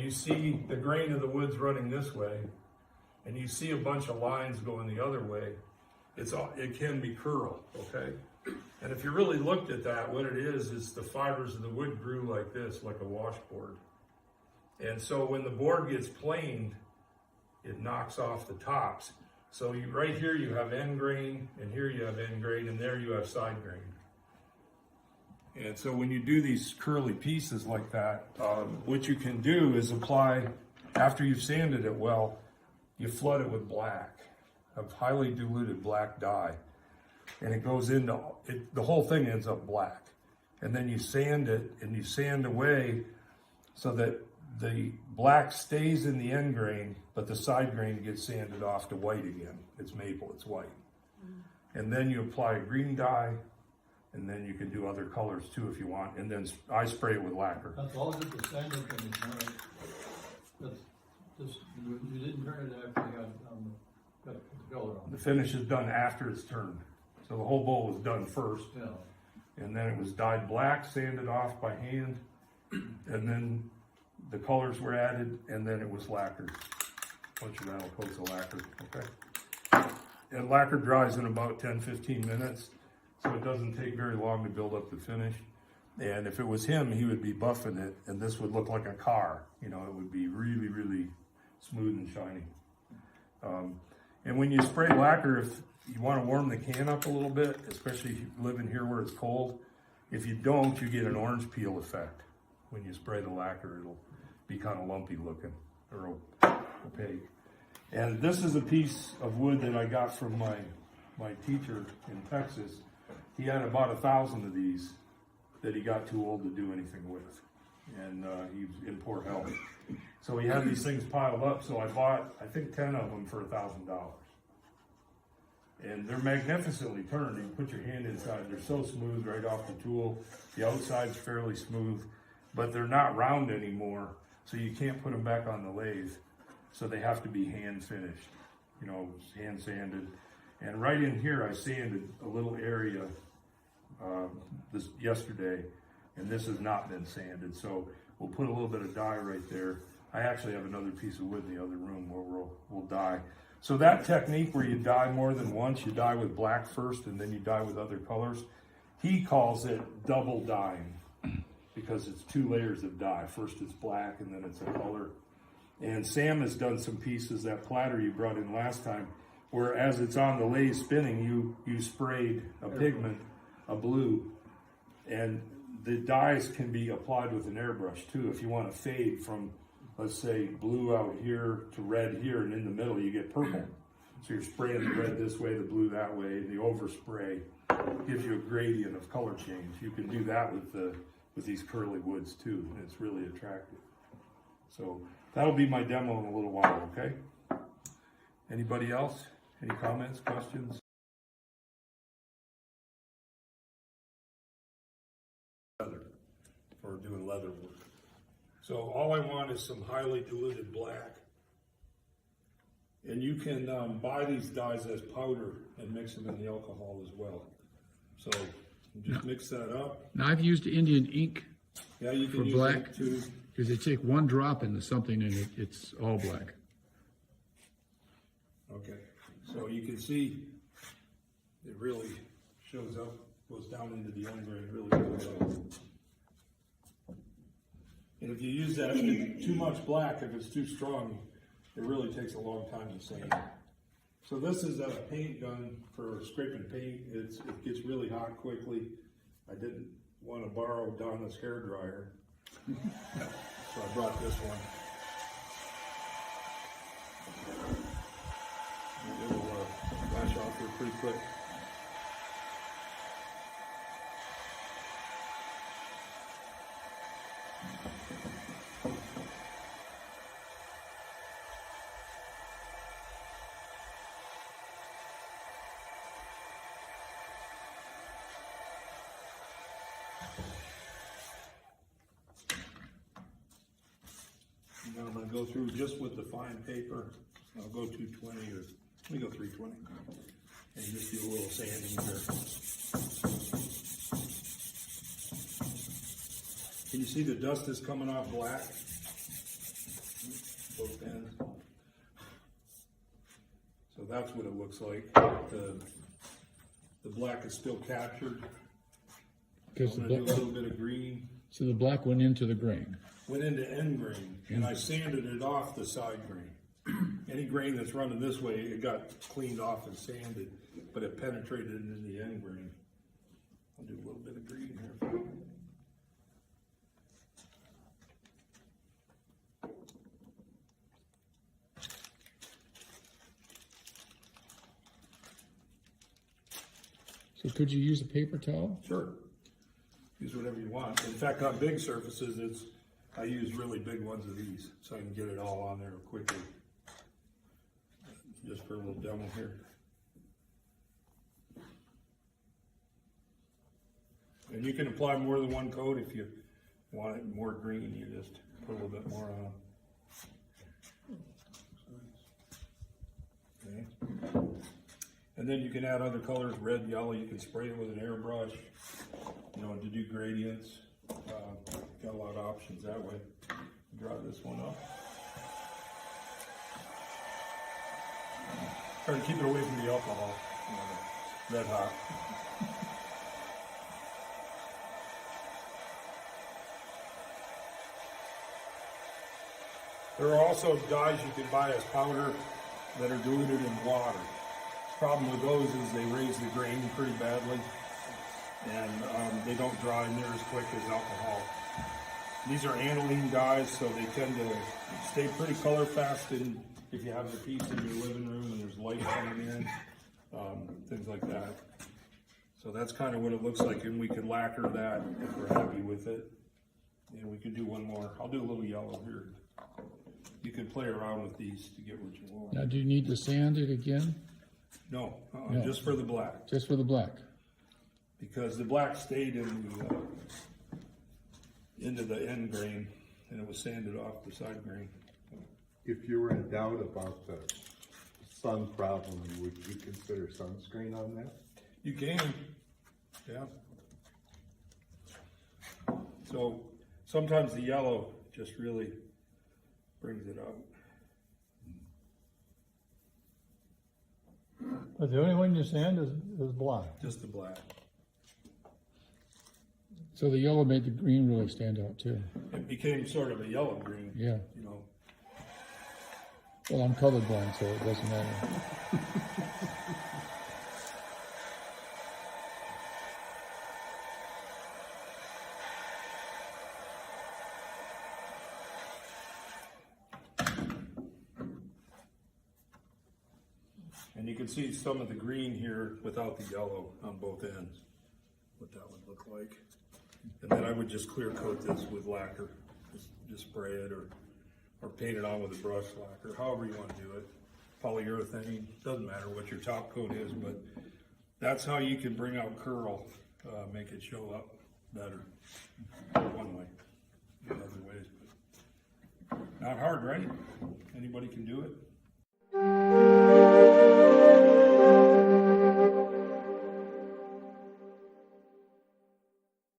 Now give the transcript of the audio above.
you see the grain of the wood's running this way, and you see a bunch of lines going the other way, it can be curl, okay? And if you really looked at that, what it is the fibers of the wood grew like this, like a washboard. And so when the board gets planed, it knocks off the tops. So right here you have end grain, and here you have end grain, and there you have side grain. And so when you do these curly pieces like that, what you can do is apply, after you've sanded it well, you flood it with black, a highly diluted black dye. And it goes into, the whole thing ends up black. And then you sand it, and you sand away so that the black stays in the end grain, but the side grain gets sanded off to white again. It's maple, it's white. And then you apply a green dye, and then you can do other colors too if you want. And then I spray it with lacquer. That's all just the sanding finish, right? You didn't turn it after you got the color on. The finish is done after it's turned. So the whole bowl was done first. Yeah. And then it was dyed black, sanded off by hand, and then the colors were added, and then it was lacquered. A bunch of metal coats of lacquer, okay? And lacquer dries in about 10-15 minutes, so it doesn't take very long to build up the finish. And if it was him, he would be buffing it, and this would look like a car. You know, it would be really, really smooth and shiny. And when you spray lacquer, if you want to warm the can up a little bit, especially if you live in here where it's cold, if you don't, you get an orange peel effect. When you spray the lacquer, it'll be kind of lumpy looking or opaque. And this is a piece of wood that I got from my teacher in Texas. He had about 1,000 of these that he got too old to do anything with. And he was in poor health. So he had these things piled up, so I bought, I think, 10 of them for $1,000. And they're magnificently turned. You can put your hand inside. They're so smooth right off the tool. The outside's fairly smooth, but they're not round anymore, so you can't put them back on the lathe. So they have to be hand finished, you know, hand sanded. And right in here, I sanded a little area this yesterday, and this has not been sanded. So we'll put a little bit of dye right there. I actually have another piece of wood in the other room where we'll dye. So that technique where you dye more than once, you dye with black first and then you dye with other colors, he calls it double dyeing because it's 2 layers of dye. First it's black and then it's a color. And Sam has done some pieces, that platter you brought in last time, where as it's on the lathe spinning, you sprayed a pigment, a blue, and the dyes can be applied with an airbrush too. If you want to fade from, let's say, blue out here to red here, and in the middle you get purple. So you're spraying the red this way, the blue that way. The overspray gives you a gradient of color change. You can do that with these curly woods too, and it's really attractive. So that'll be my demo in a little while, okay? Anybody else? Any comments, questions? Leather, or doing leather work. So all I want is some highly diluted black. And you can buy these dyes as powder and mix them in the alcohol as well. So just mix that up. Now I've used Indian ink Yeah, you can for use black it too. because they take one drop into something and it's all black. Okay, so you can see it really shows up, goes down into the end grain really well. And if you use that too much black, if it's too strong, it really takes a long time to sand. So this is a paint gun for scraping paint. It gets really hot quickly. I didn't want to borrow Donna's hair dryer, so I brought this one. It'll flash off here pretty quick. Now I'm going to go through just with the fine paper. I'll go 220 or let me go 320 and just do a little sanding here. Can you see the dust is coming off black? both ends. So that's what it looks like. The black is still captured. Because I'm gonna do a little bit of green. so the black went into the grain. Went into end grain, and I sanded it off the side grain. Any grain that's running this way, it got cleaned off and sanded, but it penetrated into the end grain. I'll do a little bit of green here. So could you use a paper towel? Sure. Use whatever you want. In fact, on big surfaces, I use really big ones of these, so I can get it all on there quickly. Just for a little demo here. And you can apply more than one coat if you want it more green, you just put a little bit more on. Okay. And then you can add other colors, red, yellow, you can spray it with an airbrush, you know, to do gradients. Got a lot of options that way. Draw this one up. Try to keep it away from the alcohol, you know, red hot. There are also dyes you can buy as powder that are diluted in water. The problem with those is they raise the grain pretty badly, and they don't dry near as quick as alcohol. These are aniline dyes, so they tend to stay pretty color fast if you have the piece in your living room and there's light coming in, things like that. So that's kind of what it looks like, and we can lacquer that if we're happy with it. And we can do one more. I'll do a little yellow here. You can play around with these to get what you want. Now, do you need to sand it again? No, No. just for the black. Just for the black? Because the black stayed into the end grain, and it was sanded off the side grain. If you were in doubt about the sun problem, would you consider sunscreen on that? You can, yeah. So sometimes the yellow just really brings it out. But the only one you sand is black. Just the black. So the yellow made the green really stand out too. It became sort of a yellow green. Yeah. You know. Well, I'm colorblind, so it doesn't matter. And you can see some of the green here without the yellow on both ends, what that would look like. And then I would just clear coat this with lacquer, just spray it or paint it on with a brush lacquer, however you want to do it. Polyurethane, doesn't matter what your top coat is, but that's how you can bring out curl, make it show up better. One way, in other ways, but not hard, right? Anybody can do it.